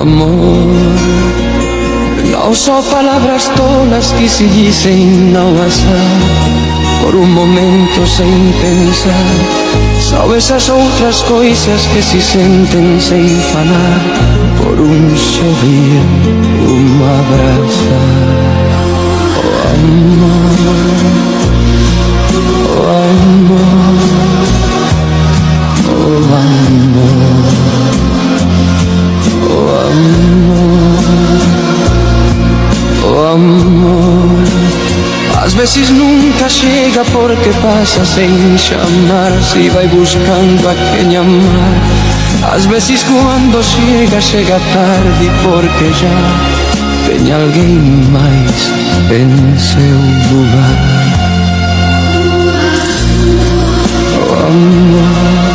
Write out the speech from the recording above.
amor. Não só palavras tolas que se dizem não azar, por um momento sem pensar. São essas outras coisas que se sentem sem falar, por um sorrir, um abraçar. Oh amor, oh amor, oh amor, oh amor, oh amor. Às vezes nunca chega porque passa sem chamar, se vai buscando a quem amar. Às vezes quando chega, chega tarde porque já tem alguém mais em seu lugar. Oh amor.